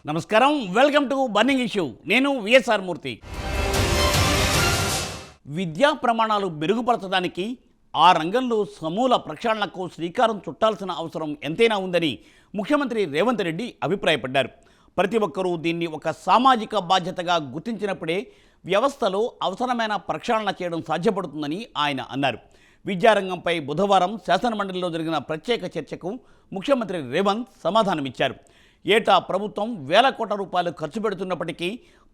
నమస్కారం, welcome to burning issue. నేను VSR మూర్తి. విద్యా ప్రమాణాలు మెరుగుపరచడానికి ఆ రంగంలో సమూల ప్రక్షాళనకు శ్రీకారం చుట్టాల్సిన అవసరం ఎంతైనా ఉందని ముఖ్యమంత్రి రేవంత్ రెడ్డి అభిప్రాయపడ్డారు. ప్రతి ఒక్కరూ దీన్ని ఒక సామాజిక బాధ్యతగా గుర్తించినప్పుడే వ్యవస్థలో అవసరమైన ప్రక్షాళన చేయడం సాధ్యపడుతుందని ఆయన అన్నారు. విద్యారంగంపై బుధవారం శాసనమండలిలో జరిగిన ప్రత్యేక చర్చకు ముఖ్యమంత్రి రేవంత్ సమాధానమిచ్చారు. ఏటా ప్రభుత్వం వేల కోట్ల రూపాయలు ఖర్చు పెడుతున్నప్పటికీ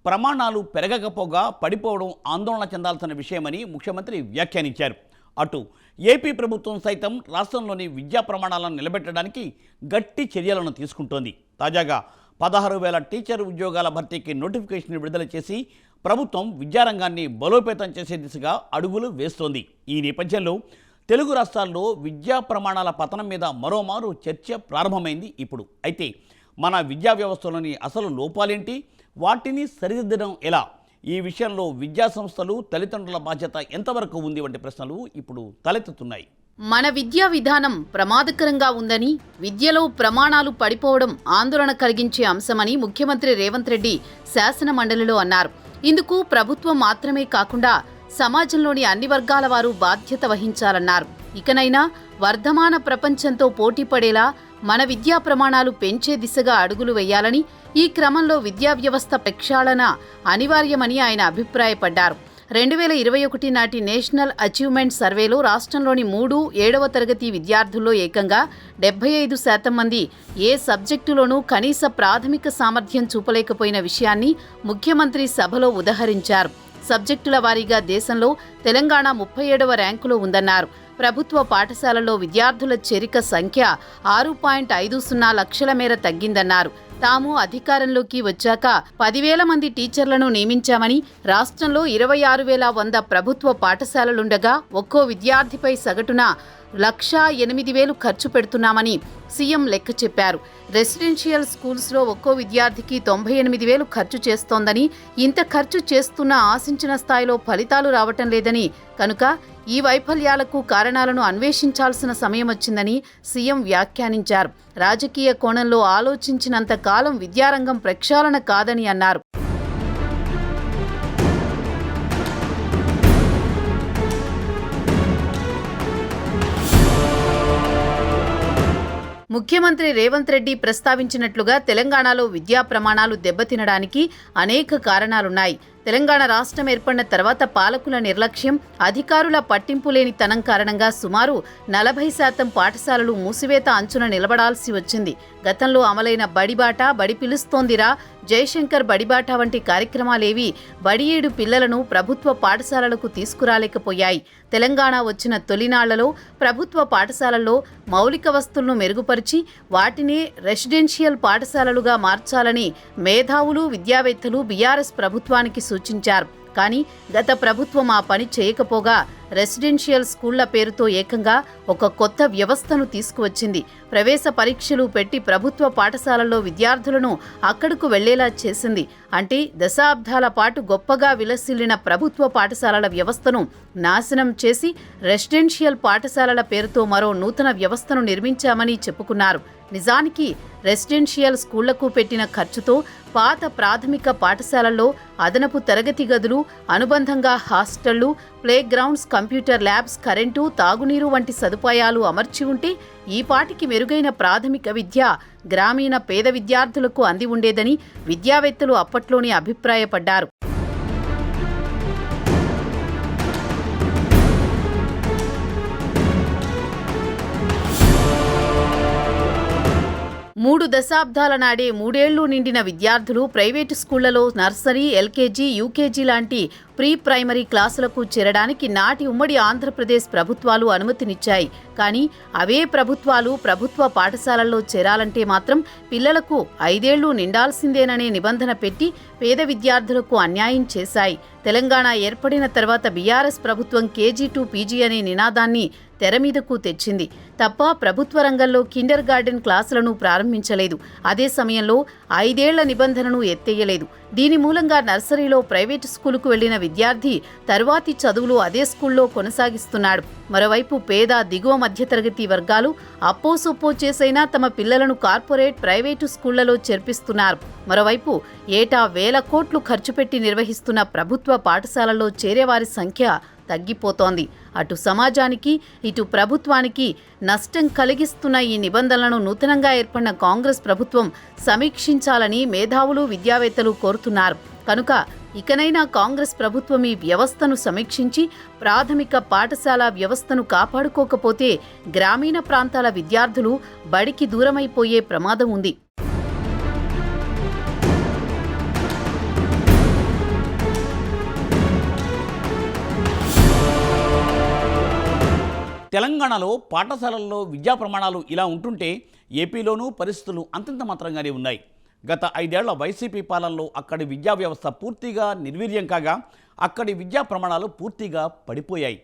ప్రమాణాలు పెరగకపోగా పడిపోవడం ఆందోళన చెందాల్సిన విషయమని ముఖ్యమంత్రి వ్యాఖ్యానించారు. అటు ఏపీ ప్రభుత్వం సైతం రాష్ట్రంలోని విద్యా ప్రమాణాలను నిలబెట్టడానికి గట్టి చర్యలను తీసుకుంటోంది. తాజాగా 16,000 టీచర్ ఉద్యోగాల భర్తీకి నోటిఫికేషన్ విడుదల చేసి ప్రభుత్వం విద్యారంగాన్ని బలోపేతం చేసే దిశగా అడుగులు వేస్తోంది. ఈ నేపథ్యంలో తెలుగు రాష్ట్రాల్లో విద్యా ప్రమాణాల పతనం మీద మరోమారు చర్చ ప్రారంభమైంది. ఇప్పుడు అయితే మన విద్యా వ్యవస్థలోని అసలు లోపాలేంటి, వాటిని సరిదిద్దడం ఎలా, ఈ విషయంలో విద్యా సంస్థలు తల్లిదండ్రుల బాధ్యత ఎంతవరకు ఉంది వంటి ప్రశ్నలు ఇప్పుడు తలెత్తుతున్నాయి. మన విద్యా విధానం ప్రమాదకరంగా ఉందని, విద్యలో ప్రమాణాలు పడిపోవడం ఆందోళన కలిగించే అంశమని ముఖ్యమంత్రి రేవంత్ రెడ్డి శాసన మండలిలో అన్నారు. ఇందుకు ప్రభుత్వం మాత్రమే కాకుండా సమాజంలోని అన్ని వర్గాల వారు బాధ్యత వహించాలన్నారు. ఇకనైనా వర్ధమాన ప్రపంచంతో పోటీ పడేలా మన విద్యా ప్రమాణాలు పెంచే దిశగా అడుగులు వేయాలని, ఈ క్రమంలో విద్యా వ్యవస్థ ప్రక్షాళన అనివార్యమని ఆయన అభిప్రాయపడ్డారు. 2021 నాటి నేషనల్ అచీవ్మెంట్ సర్వేలో రాష్ట్రంలోని 3-7వ తరగతి విద్యార్థుల్లో ఏకంగా 75% మంది ఏ సబ్జెక్టులోనూ కనీస ప్రాథమిక సామర్థ్యం చూపలేకపోయిన విషయాన్ని ముఖ్యమంత్రి సభలో ఉదహరించారు. సబ్జెక్టుల వారీగా దేశంలో తెలంగాణ 37వ ర్యాంకులో ఉందన్నారు. ప్రభుత్వ పాఠశాలల్లో విద్యార్థుల చేరిక సంఖ్య 6.50 లక్షల మేర తగ్గిందన్నారు. తాము అధికారంలోకి వచ్చాక 10,000 మంది టీచర్లను నియమించామని, రాష్ట్రంలో 26,100 ప్రభుత్వ పాఠశాలలుండగా ఒక్కో విద్యార్థిపై సగటున 1,08,000 ఖర్చు పెడుతున్నామని సీఎం లెక్క చెప్పారు. రెసిడెన్షియల్ స్కూల్స్లో ఒక్కో విద్యార్థికి 98,000 ఖర్చు చేస్తోందని, ఇంత ఖర్చు చేస్తున్నా ఆశించిన స్థాయిలో ఫలితాలు రావటం లేదని, కనుక ఈ వైఫల్యాలకు కారణాలను అన్వేషించాల్సిన సమయం వచ్చిందని సీఎం వ్యాఖ్యానించారు. రాజకీయ కోణంలో ఆలోచించినంత కాలం విద్యారంగం ప్రక్షాళన కాదని అన్నారు. ముఖ్యమంత్రి రేవంత్ రెడ్డి ప్రస్తావించినట్లుగా తెలంగాణలో విద్యా ప్రమాణాలు దెబ్బతినడానికి అనేక కారణాలున్నాయి. తెలంగాణ రాష్ట్రం ఏర్పడిన తర్వాత పాలకుల నిర్లక్ష్యం, అధికారుల పట్టింపు లేని తనం కారణంగా సుమారు 40% పాఠశాలలు మూసివేత అంచున నిలబడాల్సి వచ్చింది. గతంలో అమలైన బడిబాట, బడి పిలుస్తోందిరా, జయశంకర్ బడిబాట వంటి కార్యక్రమాలేవి బడియేడు పిల్లలను ప్రభుత్వ పాఠశాలలకు తీసుకురాలేకపోయాయి. తెలంగాణ వచ్చిన తొలినాళ్లలో ప్రభుత్వ పాఠశాలల్లో మౌలిక వస్తువులను మెరుగుపరిచి వాటిని రెసిడెన్షియల్ పాఠశాలలుగా మార్చాలని మేధావులు, విద్యావేత్తలు బీఆర్ఎస్ ప్రభుత్వానికి సూచించారు. కానీ గత ప్రభుత్వం ఆ పని చేయకపోగా రెసిడెన్షియల్ స్కూళ్ల పేరుతో ఏకంగా ఒక కొత్త వ్యవస్థను తీసుకువచ్చింది. ప్రవేశ పరీక్షలు పెట్టి ప్రభుత్వ పాఠశాలల్లో విద్యార్థులను అక్కడకు వెళ్లేలా చేసింది. అంటే దశాబ్దాల పాటు గొప్పగా విలసిల్లిన ప్రభుత్వ పాఠశాలల వ్యవస్థను నాశనం చేసి రెసిడెన్షియల్ పాఠశాలల పేరుతో మరో నూతన వ్యవస్థను నిర్మించామని చెప్పుకున్నారు. నిజానికి రెసిడెన్షియల్ స్కూళ్లకు పెట్టిన ఖర్చుతో పాత ప్రాథమిక పాఠశాలల్లో అదనపు తరగతి గదులు, అనుబంధంగా హాస్టళ్లు, play grounds, computer labs, current, తాగునీరు వంటి సదుపాయాలు అమర్చి ఉంటే ఈ పాటికి మెరుగైన ప్రాథమిక విద్య గ్రామీణ పేద విద్యార్థులకు అంది ఉండేదని విద్యావేత్తలు అప్పట్లోనే అభిప్రాయపడ్డారు. మూడు దశాబ్దాల నాడే 3 ఏళ్లు నిండిన విద్యార్థులు ప్రైవేటు స్కూళ్లలో నర్సరీ, ఎల్కేజీ, యూకేజీ లాంటి ప్రీ ప్రైమరీ క్లాసులకు చేరడానికి నాటి ఉమ్మడి ఆంధ్రప్రదేశ్ ప్రభుత్వాలు అనుమతినిచ్చాయి. కానీ అవే ప్రభుత్వాలు ప్రభుత్వ పాఠశాలల్లో చేరాలంటే మాత్రం పిల్లలకు 5 ఏళ్లు నిండాల్సిందేననే నిబంధన పెట్టి పేద విద్యార్థులకు అన్యాయం చేశాయి. తెలంగాణ ఏర్పడిన తర్వాత బీఆర్ఎస్ ప్రభుత్వం కేజీ టు పీజీ అనే నినాదాన్ని తెరమీదకు తెచ్చింది తప్ప ప్రభుత్వ రంగంలో కిండర్ గార్డెన్ క్లాసులను ప్రారంభించలేదు. అదే సమయంలో 5 ఏళ్ల నిబంధనను ఎత్తేయలేదు. దీని మూలంగా నర్సరీలో ప్రైవేటు స్కూలుకు వెళ్లిన విద్యార్థి తరువాతి చదువులు అదే స్కూల్లో కొనసాగిస్తున్నాడు. మరోవైపు పేద దిగువ మధ్యతరగతి వర్గాలు అప్పోసొప్పో చేసైనా తమ పిల్లలను కార్పొరేట్ ప్రైవేటు స్కూళ్లలో చేర్పిస్తున్నారు. మరోవైపు ఏటా వేల కోట్లు ఖర్చు పెట్టి నిర్వహిస్తున్న ప్రభుత్వ పాఠశాలల్లో చేరేవారి సంఖ్య తగ్గిపోతోంది. అటు సమాజానికి ఇటు ప్రభుత్వానికి నష్టం కలిగిస్తున్న ఈ నిబంధనలను నూతనంగా ఏర్పడిన కాంగ్రెస్ ప్రభుత్వం సమీక్షించాలని మేధావులు విద్యావేత్తలు కోరుతున్నారు. కనుక ఇకనైనా కాంగ్రెస్ ప్రభుత్వం ఈ వ్యవస్థను సమీక్షించి ప్రాథమిక పాఠశాల వ్యవస్థను కాపాడుకోకపోతే గ్రామీణ ప్రాంతాల విద్యార్థులు బడికి దూరమైపోయే ప్రమాదం ఉంది. తెలంగాణలో పాఠశాలల్లో విద్యా ప్రమాణాలు ఇలా ఉంటుంటే ఏపీలోనూ పరిస్థితులు అంతంత మాత్రంగానే ఉన్నాయి. గత 5 ఏళ్ల వైసీపీ పాలనలో అక్కడి విద్యా వ్యవస్థ పూర్తిగా నిర్వీర్యం కాగా అక్కడి విద్యా ప్రమాణాలు పూర్తిగా పడిపోయాయి.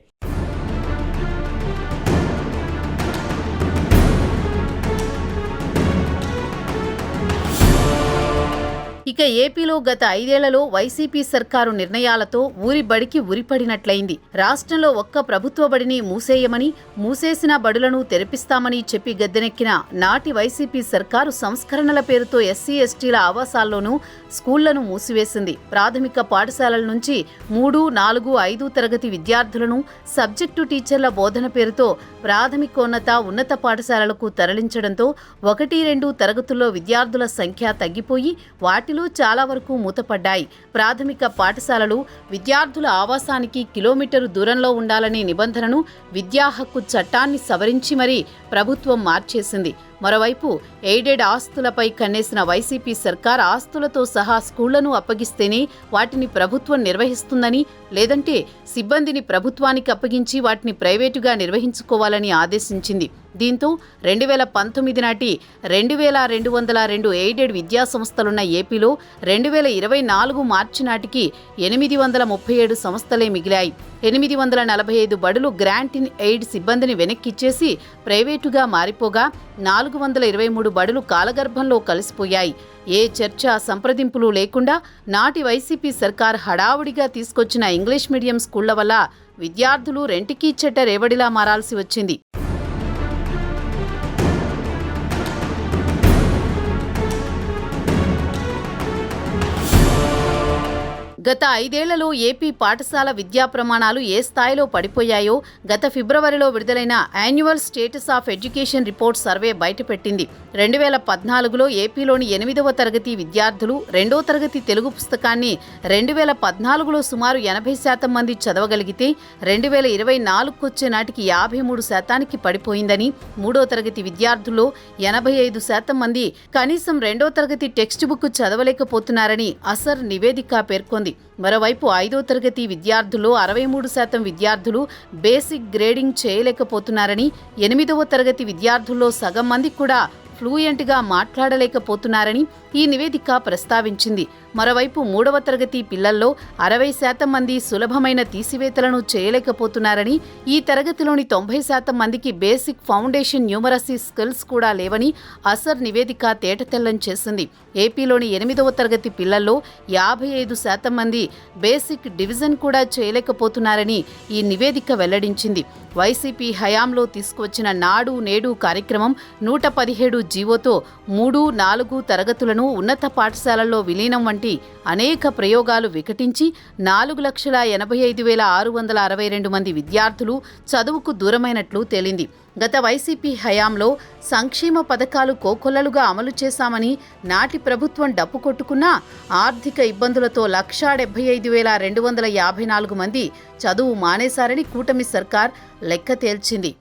ఇక ఏపీలో గత 5 ఏళ్లలో వైసీపీ సర్కారు నిర్ణయాలతో ఊరి బడికి ఉరిపడినట్లయింది. రాష్ట్రంలో ఒక్క ప్రభుత్వ బడిని మూసేయమని, మూసేసిన బడులను తెరిపిస్తామని చెప్పి గద్దెనెక్కిన నాటి వైసీపీ సర్కారు సంస్కరణల పేరుతో ఎస్సీ ఎస్టీల ఆవాసాల్లోనూ స్కూళ్లను మూసివేసింది. ప్రాథమిక పాఠశాలల నుంచి 3, 4, 5 తరగతి విద్యార్థులను సబ్జెక్టు టీచర్ల బోధన పేరుతో ప్రాథమికోన్నత ఉన్నత పాఠశాలలకు తరలించడంతో 1, 2 తరగతుల్లో విద్యార్థుల సంఖ్య తగ్గిపోయి వాటిలో చాలా వరకు మూతపడ్డాయి. ప్రాథమిక పాఠశాలలు విద్యార్థుల ఆవాసానికి కిలోమీటరు దూరంలో ఉండాలనే నిబంధనను విద్యా హక్కు చట్టాన్ని సవరించి మరీ ప్రభుత్వం మార్చేసింది. మరోవైపు ఎయిడెడ్ ఆస్తులపై కన్నేసిన వైసీపీ సర్కార్ ఆస్తులతో సహా స్కూళ్లను అప్పగిస్తేనే వాటిని ప్రభుత్వం నిర్వహిస్తుందని, లేదంటే సిబ్బందిని ప్రభుత్వానికి అప్పగించి వాటిని ప్రైవేటుగా నిర్వహించుకోవాలని ఆదేశించింది. దీంతో 2019 నాటి 2202 ఎయిడెడ్ విద్యా సంస్థలున్న ఏపీలో 2024 మార్చి నాటికి 837 సంస్థలే మిగిలాయి. 845 బడులు గ్రాంట్ ఇన్ ఎయిడ్ సిబ్బందిని వెనక్కిచ్చేసి ప్రైవేటుగా మారిపోగా 423 బడులు కాలగర్భంలో కలిసిపోయాయి. ఏ చర్చ సంప్రదింపులు లేకుండా నాటి వైసీపీ సర్కార్ హడావుడిగా తీసుకొచ్చిన ఇంగ్లీష్ మీడియం స్కూళ్ల వల్ల విద్యార్థులు రెంటికీ చెట్ట రేవడిలా మారాల్సి వచ్చింది. గత 5 ఏళ్లలో ఏపీ పాఠశాల విద్యా ప్రమాణాలు ఏ స్థాయిలో పడిపోయాయో గత ఫిబ్రవరిలో విడుదలైన annual status of education report survey బయటపెట్టింది. 2014లో ఏపీలోని 8వ తరగతి విద్యార్థులు 2వ తరగతి తెలుగు పుస్తకాన్ని 2014లో సుమారు 80% మంది చదవగలిగితే 2024 వచ్చే నాటికి 53% పడిపోయిందని, 3వ తరగతి విద్యార్థుల్లో 85% మంది కనీసం 2వ తరగతి టెక్స్ట్ బుక్ చదవలేకపోతున్నారని అసర్ నివేదిక పేర్కొంది. మరోవైపు 5వ తరగతి విద్యార్థుల్లో 63% విద్యార్థులు బేసిక్ గ్రేడింగ్ చేయలేకపోతున్నారని, 8వ తరగతి విద్యార్థుల్లో సగం మంది కూడా ఫ్లూయెంట్గా మాట్లాడలేకపోతున్నారని ఈ నివేదిక ప్రస్తావించింది. మరోవైపు 3వ తరగతి పిల్లల్లో 60% మంది సులభమైన తీసివేతలను చేయలేకపోతున్నారని, ఈ తరగతిలోని 90% మందికి బేసిక్ ఫౌండేషన్ న్యూమరసీ స్కిల్స్ కూడా లేవని అసర్ నివేదిక తేటతెల్లం చేసింది. ఏపీలోని 8వ తరగతి పిల్లల్లో 55% మంది బేసిక్ డివిజన్ కూడా చేయలేకపోతున్నారని ఈ నివేదిక వెల్లడించింది. వైసీపీ హయాంలో తీసుకువచ్చిన నాడు నేడు కార్యక్రమం 117 జీవోతో 3, 4 తరగతులను ఉన్నత పాఠశాలల్లో విలీనం వంటి అనేక ప్రయోగాలు వికటించి 4,85,662 మంది విద్యార్థులు చదువుకు దూరమైనట్లు తేలింది. గత వైసీపీ హయాంలో సంక్షేమ పథకాలు కోకొల్లలుగా అమలు చేశామని నాటి ప్రభుత్వం డప్పు కొట్టుకున్నా ఆర్థిక ఇబ్బందులతో 1,75,254 మంది చదువు మానేశారని కూటమి సర్కార్ లెక్క తేల్చింది.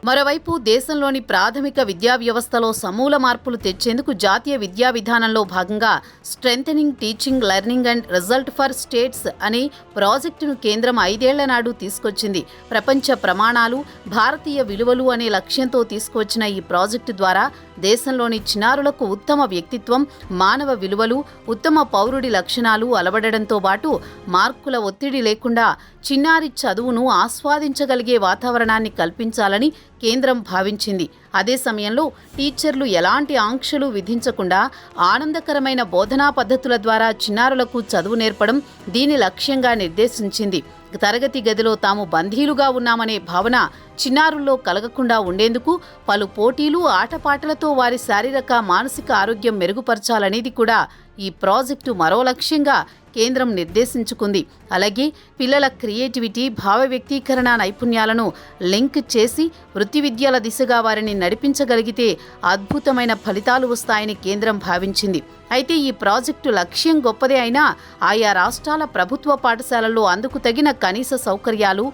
మరోవైపు దేశంలోని ప్రాథమిక విద్యా వ్యవస్థలో సమూల మార్పులు తెచ్చేందుకు జాతీయ విద్యా విధానంలో భాగంగా strengthening teaching learning and result for states అనే ప్రాజెక్టును కేంద్రం 5 ఏళ్ల నాడు తీసుకొచ్చింది. ప్రపంచ ప్రమాణాలు, భారతీయ విలువలు అనే లక్ష్యంతో తీసుకువచ్చిన ఈ ప్రాజెక్టు ద్వారా దేశంలోని చిన్నారులకు ఉత్తమ వ్యక్తిత్వం, మానవ విలువలు, ఉత్తమ పౌరుడి లక్షణాలు అలవడడంతో పాటు మార్కుల ఒత్తిడి లేకుండా చిన్నారి చదువును ఆస్వాదించగలిగే వాతావరణాన్ని కల్పించాలని కేంద్రం భావించింది. అదే సమయంలో టీచర్లు ఎలాంటి ఆంక్షలు విధించకుండా ఆనందకరమైన బోధనా పద్ధతుల ద్వారా చిన్నారులకు చదువు నేర్పడం దీని లక్ష్యంగా నిర్దేశించింది. తరగతి గదిలో తాము బందీలుగా ఉన్నామనే భావన చిన్నారుల్లో కలగకుండా ఉండేందుకు పలు పోటీలు, ఆటపాటలతో వారి శారీరక, మానసిక ఆరోగ్యం మెరుగుపరచాలనేది కూడా ఈ ప్రాజెక్టు మరో లక్ష్యంగా కేంద్రం నిర్దేశించుకుంది. అలాగే పిల్లల క్రియేటివిటీ, భావ వ్యక్తీకరణ నైపుణ్యాలను లింక్ చేసి వృత్తి విద్యల దిశగా వారిని నడిపించగలిగితే అద్భుతమైన ఫలితాలు వస్తాయని కేంద్రం భావించింది. అయితే ఈ ప్రాజెక్టు లక్ష్యం గొప్పదే అయినా ఆయా రాష్ట్రాల ప్రభుత్వ పాఠశాలల్లో అందుకు తగిన కనీస సౌకర్యాలు,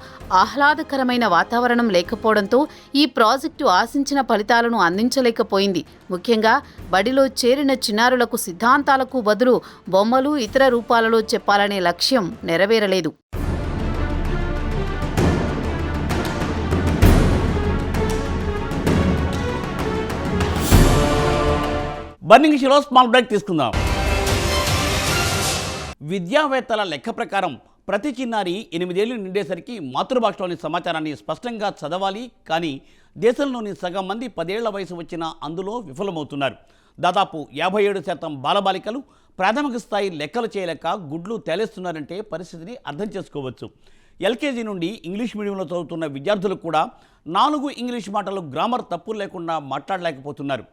ఆహ్లాదకరమైన వాతావరణం లేకపోవడంతో ఈ ప్రాజెక్టు ఆశించిన ఫలితాలను అందించలేకపోయింది. ముఖ్యంగా బడిలో చేరిన చిన్నారులకు సిద్ధాంతాలకు బదులు బొమ్మలు, ఇతర రూపాలలో చెప్పాలనే లక్ష్యం నెరవేరలేదు. బర్నింగ్ షీలో స్మాల్ బ్రేక్ తీసుకుందాం. విద్యావేత్తల లెక్క ప్రకారం ప్రతి చిన్నారి 8 ఏళ్లు నిండేసరికి మాతృభాషలోని సమాచారాన్ని స్పష్టంగా చదవాలి. కానీ దేశంలోని సగం మంది 10 ఏళ్ల వయసు వచ్చినా అందులో విఫలమవుతున్నారు. దాదాపు 57% బాలబాలికలు ప్రాథమిక స్థాయి లెక్కలు చేయలేక గుడ్లు తేలేస్తున్నారంటే పరిస్థితిని అర్థం చేసుకోవచ్చు. ఎల్కేజీ నుండి ఇంగ్లీష్ మీడియంలో చదువుతున్న విద్యార్థులు కూడా 4 ఇంగ్లీష్ మాటలు గ్రామర్ తప్పులు లేకుండా మాట్లాడలేకపోతున్నారు.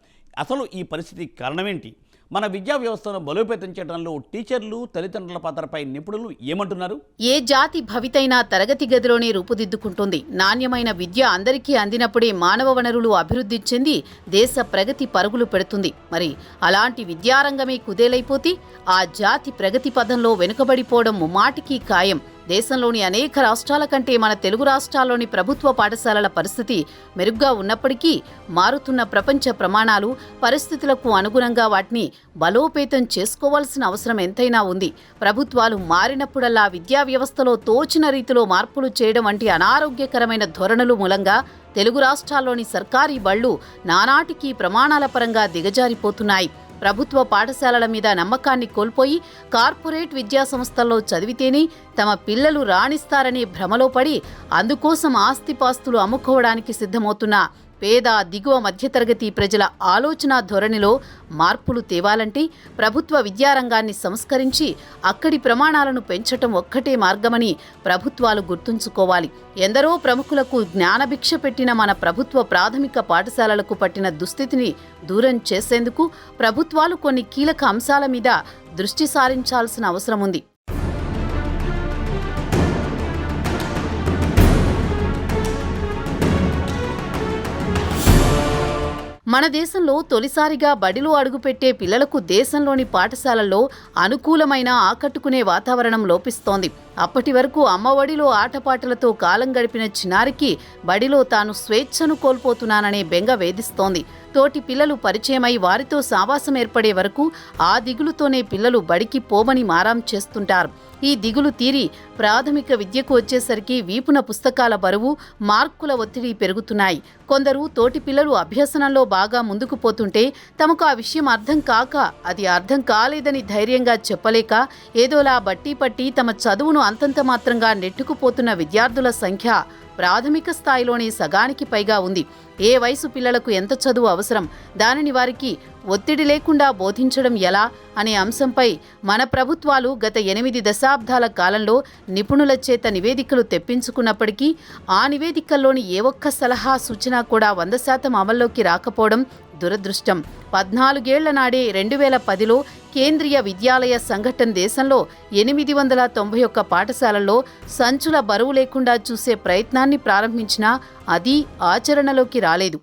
అసలు ఈ పరిస్థితి కారణమేంటి? మన విద్యా వ్యవస్థను బలోపేతం చేయడంలో టీచర్లు, తల్లిదండ్రుల పాత్రపై నిపుణులు ఏమంటున్నారు? ఏ జాతి భవితైనా తరగతి గదిలోనే రూపుదిద్దుకుంటుంది. నాణ్యమైన విద్య అందరికీ అందినప్పుడే మానవ వనరులు అభివృద్ధి చెంది దేశ ప్రగతి పరుగులు పెడుతుంది. మరి అలాంటి విద్యారంగమే కుదేలైపోతే ఆ జాతి ప్రగతి పథంలో వెనుకబడిపోవడం ముమ్మాటికి ఖాయం. దేశంలోని అనేక రాష్ట్రాల కంటే మన తెలుగు రాష్ట్రాల్లోని ప్రభుత్వ పాఠశాలల పరిస్థితి మెరుగ్గా ఉన్నప్పటికీ మారుతున్న ప్రపంచ ప్రమాణాలు, పరిస్థితులకు అనుగుణంగా వాటిని బలోపేతం చేసుకోవాల్సిన అవసరం ఎంతైనా ఉంది. ప్రభుత్వాలు మారినప్పుడల్లా విద్యా వ్యవస్థలో తోచిన రీతిలో మార్పులు చేయడం వంటి అనారోగ్యకరమైన ధోరణుల మూలంగా తెలుగు రాష్ట్రాల్లోని సర్కారీ బళ్లు నానాటికి ప్రమాణాల పరంగా దిగజారిపోతున్నాయి. ప్రభుత్వ పాఠశాలల మీద నమ్మకాన్ని కోల్పోయి కార్పొరేట్ విద్యా సంస్థల్లో చదివితేనే తమ పిల్లలు రాణిస్తారనే భ్రమలో పడి అందుకోసం ఆస్తిపాస్తులు అమ్ముకోవడానికి సిద్ధమవుతున్న పేద, దిగువ మధ్యతరగతి ప్రజల ఆలోచన ధోరణిలో మార్పులు తేవాలంటే ప్రభుత్వ విద్యారంగాన్ని సంస్కరించి అక్కడి ప్రమాణాలను పెంచటం ఒక్కటే మార్గమని ప్రభుత్వాలు గుర్తుంచుకోవాలి. ఎందరో ప్రముఖులకు జ్ఞానభిక్ష పెట్టిన మన ప్రభుత్వ ప్రాథమిక పాఠశాలలకు పట్టిన దుస్థితిని దూరం చేసేందుకు ప్రభుత్వాలు కొన్ని కీలక అంశాల మీద దృష్టి సారించాల్సిన అవసరం ఉంది. మన దేశంలో తొలిసారిగా బడిలో అడుగుపెట్టే పిల్లలకు దేశంలోని పాఠశాలల్లో అనుకూలమైన, ఆకట్టుకునే వాతావరణం లోపిస్తోంది. అప్పటి వరకు అమ్మఒడిలో ఆటపాటలతో కాలం గడిపిన చిన్నారికి బడిలో తాను స్వేచ్ఛను కోల్పోతున్నాననే బెంగ వేధిస్తోంది. తోటి పిల్లలు పరిచయమై వారితో సావాసం ఏర్పడే వరకు ఆ దిగులుతోనే పిల్లలు బడికి పోమని మారాం చేస్తుంటారు. ఈ దిగులు తీరి ప్రాథమిక విద్యకు వచ్చేసరికి వీపున పుస్తకాల బరువు, మార్కుల ఒత్తిడి పెరుగుతున్నాయి. కొందరు తోటి పిల్లలు అభ్యసనంలో బాగా ముందుకు పోతుంటే తమకు ఆ విషయం అర్థం కాక, అది అర్థం కాలేదని ధైర్యంగా చెప్పలేక ఏదోలా బట్టి పట్టి తమ చదువును అంతంత మాత్రంగా నెట్టుకుపోతున్న విద్యార్థుల సంఖ్య ప్రాథమిక స్థాయిలోనే సగానికి పైగా ఉంది. ఏ వయసు పిల్లలకు ఎంత చదువు అవసరం, దానిని వారికి ఒత్తిడి లేకుండా బోధించడం ఎలా అనే అంశంపై మన ప్రభుత్వాలు గత 8 దశాబ్దాల కాలంలో నిపుణుల చేత నివేదికలు తెప్పించుకున్నప్పటికీ ఆ నివేదికల్లోని ఏ ఒక్క సలహా, సూచన కూడా 100% అమల్లోకి రాకపోవడం దురదృష్టం. 14 ఏళ్ల నాడే 2010లో కేంద్రీయ విద్యాలయ సంఘటన దేశంలో 891 పాఠశాలల్లో సంచుల బరువు లేకుండా చూసే ప్రయత్నాన్ని ప్రారంభించినా అది ఆచరణలోకి రాలేదు.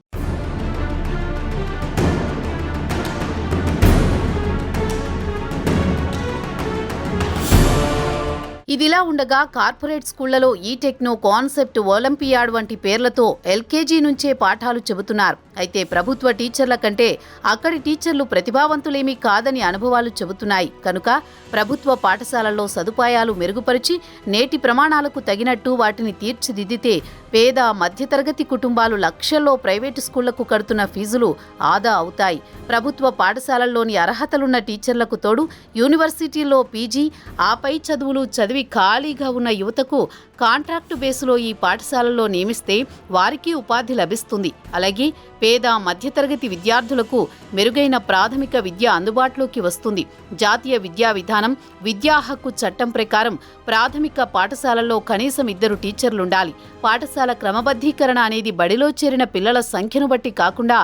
ఇదిలా ఉండగా కార్పొరేట్ స్కూళ్లలో ఈ టెక్నో, కాన్సెప్ట్, ఒలింపియాడ్ వంటి పేర్లతో ఎల్కేజీ నుంచే పాఠాలు చెబుతున్నారు. అయితే ప్రభుత్వ టీచర్ల కంటే అక్కడి టీచర్లు ప్రతిభావంతులేమీ కాదని అనుభవాలు చెబుతున్నాయి. కనుక ప్రభుత్వ పాఠశాలల్లో సదుపాయాలు మెరుగుపరిచి నేటి ప్రమాణాలకు తగినట్టు వాటిని తీర్చిదిద్దితే పేద, మధ్యతరగతి కుటుంబాలు లక్షల్లో ప్రైవేటు స్కూళ్లకు కడుతున్న ఫీజులు ఆదా అవుతాయి. ప్రభుత్వ పాఠశాలల్లోని అర్హతలున్న టీచర్లకు తోడు యూనివర్సిటీల్లో పీజీ, ఆపై చదువులు చదివి ఖాళీగా ఉన్న యువతకు కాంట్రాక్టు బేసులో ఈ పాఠశాలల్లో నియమిస్తే వారికి ఉపాధి లభిస్తుంది. అలాగే పేద మధ్యతరగతి విద్యార్థులకు మెరుగైన ప్రాథమిక విద్య అందుబాటులోకి వస్తుంది. జాతీయ విద్యా విధానం, విద్యా హక్కు చట్టం ప్రకారం ప్రాథమిక పాఠశాలల్లో కనీసం 2 టీచర్లుండాలి. పాఠశాల క్రమబద్ధీకరణ అనేది బడిలో చేరిన పిల్లల సంఖ్యను బట్టి కాకుండా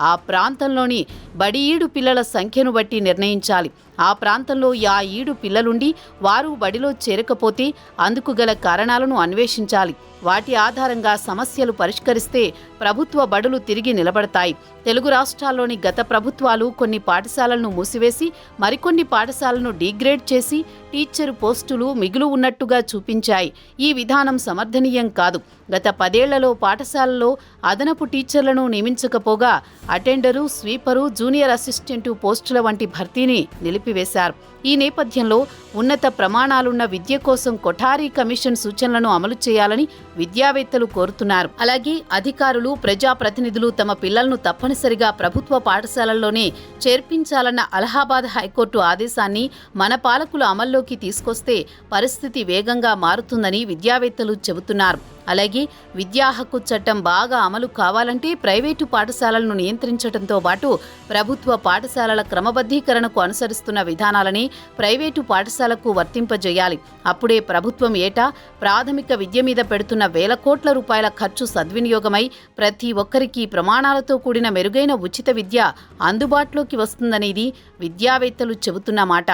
ఆ ప్రాంతంలోని బడి ఈడు పిల్లల సంఖ్యను బట్టి నిర్ణయించాలి. ఆ ప్రాంతంలో ఆ ఈడు పిల్లలుండి వారు బడిలో చేరకపోతే అందుకు గల కారణాలను అన్వేషించాలి. వాటి ఆధారంగా సమస్యలు పరిష్కరిస్తే ప్రభుత్వ బడులు తిరిగి నిలబడతాయి. తెలుగు రాష్ట్రాల్లోని గత ప్రభుత్వాలు కొన్ని పాఠశాలలను మూసివేసి మరికొన్ని పాఠశాలను డీగ్రేడ్ చేసి టీచరు పోస్టులు మిగులు ఉన్నట్టుగా చూపించాయి. ఈ విధానం సమర్థనీయం కాదు. గత 10 ఏళ్లలో పాఠశాలలో అదనపు టీచర్లను నియమించకపోగా అటెండరు, స్వీపరు, జూనియర్ అసిస్టెంటు పోస్టుల వంటి భర్తీని నిలిపివేశారు. ఈ నేపథ్యంలో ఉన్నత ప్రమాణాలున్న విద్య కోసం కొఠారీ కమిషన్ సూచనలను అమలు చేయాలని విద్యావేత్తలు కోరుతున్నారు. అలాగే అధికారులు, ప్రజాప్రతినిధులు తమ పిల్లలను తప్పనిసరిగా ప్రభుత్వ పాఠశాలల్లోనే చేర్పించాలన్న అలహాబాద్ హైకోర్టు ఆదేశాన్ని మన పాలకులు అమల్లోకి తీసుకొస్తే పరిస్థితి వేగంగా మారుతుందని విద్యావేత్తలు చెబుతున్నారు. అలాగే విద్యా హక్కు చట్టం బాగా అమలు కావాలంటే ప్రైవేటు పాఠశాలలను నియంత్రించడంతో పాటు ప్రభుత్వ పాఠశాలల క్రమబద్ధీకరణకు అనుసరిస్తున్న విధానాలని ప్రైవేటు పాఠశాలకు వర్తింపజేయాలి. అప్పుడే ప్రభుత్వం ఏటా ప్రాథమిక విద్య మీద పెడుతున్న వేల కోట్ల రూపాయల ఖర్చు సద్వినియోగమై ప్రతి ఒక్కరికి ప్రమాణాలతో కూడిన మెరుగైన ఉచిత విద్య అందుబాటులోకి వస్తుందనేది విద్యావేత్తలు చెబుతున్న మాట.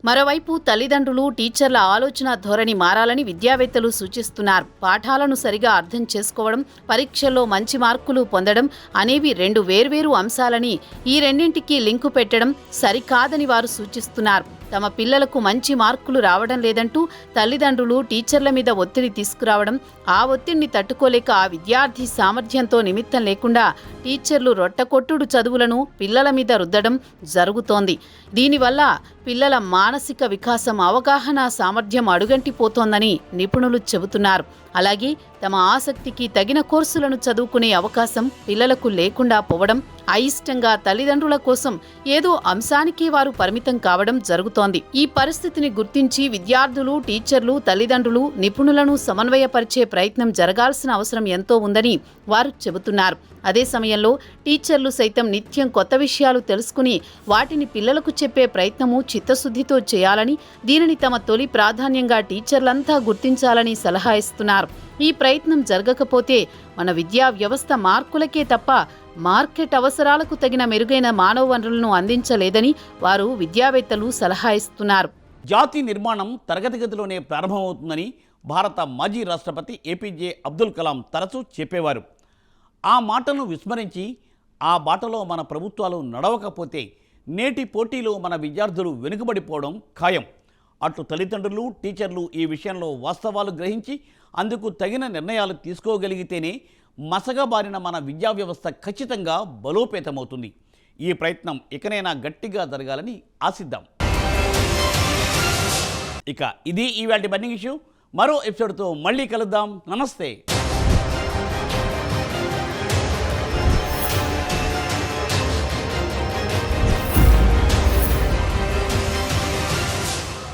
మరోవైపు తల్లిదండ్రులు, టీచర్ల ఆలోచన ధోరణి మారాలని విద్యావేత్తలు సూచిస్తున్నారు. పాఠాలను సరిగా అర్థం చేసుకోవడం, పరీక్షల్లో మంచి మార్కులు పొందడం అనేవి 2 వేర్వేరు అంశాలని, ఈ రెండింటికి లింకు పెట్టడం సరికాదని వారు సూచిస్తున్నారు. తమ పిల్లలకు మంచి మార్కులు రావడం లేదంటూ తల్లిదండ్రులు టీచర్ల మీద ఒత్తిడి తీసుకురావడం, ఆ ఒత్తిడిని తట్టుకోలేక ఆ విద్యార్థి సామర్థ్యంతో నిమిత్తం లేకుండా టీచర్లు రొట్టకొట్టుడు చదువులను పిల్లల మీద రుద్దడం జరుగుతోంది. దీనివల్ల పిల్లల మానసిక వికాసం, అవగాహన సామర్థ్యం అడుగంటిపోతోందని నిపుణులు చెబుతున్నారు. అలాగే తమ ఆసక్తికి తగిన కోర్సులను చదువుకునే అవకాశం పిల్లలకు లేకుండా పోవడం, అయిష్టంగా తల్లిదండ్రుల కోసం ఏదో అంశానికి వారు పరిమితం కావడం జరుగుతోంది. ఈ పరిస్థితిని గుర్తించి విద్యార్థులు, టీచర్లు, తల్లిదండ్రులు, నిపుణులను సమన్వయపరిచే ప్రయత్నం జరగాల్సిన అవసరం ఎంతో ఉందని వారు చెబుతున్నారు. అదే సమయంలో టీచర్లు సైతం నిత్యం కొత్త విషయాలు తెలుసుకుని వాటిని పిల్లలకు చెప్పే ప్రయత్నము చిత్తశుద్ధితో చేయాలని, దీనిని తమ తొలి ప్రాధాన్యంగా టీచర్లంతా గుర్తించాలని సలహా ఇస్తున్నారు. ఈ ప్రయత్నం జరగకపోతే మన విద్యా వ్యవస్థ మార్కులకే తప్ప మార్కెట్ అవసరాలకు తగిన మెరుగైన మానవ వనరులను అందించలేదని వారు విద్యావేత్తలు సలహా ఇస్తున్నారు. జాతి నిర్మాణం తరగతి గదిలోనే ప్రారంభమవుతుందని భారత మాజీ రాష్ట్రపతి ఏపీజే అబ్దుల్ కలాం తరచూ చెప్పేవారు. ఆ మాటను విస్మరించి ఆ బాటలో మన ప్రభుత్వాలు నడవకపోతే నేటి పోటీలో మన విద్యార్థులు వెనుకబడిపోవడం ఖాయం. అటు తల్లిదండ్రులు, టీచర్లు ఈ విషయంలో వాస్తవాలు గ్రహించి అందుకు తగిన నిర్ణయాలు తీసుకోగలిగితేనే మసగబారిన మన విద్యా వ్యవస్థ ఖచ్చితంగా బలోపేతమవుతుంది. ఈ ప్రయత్నం ఇకనైనా గట్టిగా జరగాలని ఆశిద్దాం. ఇక ఇది ఈవాల్టి బర్నింగ్ ఇష్యూ. మరో ఎపిసోడ్తో మళ్ళీ కలుద్దాం. నమస్తే.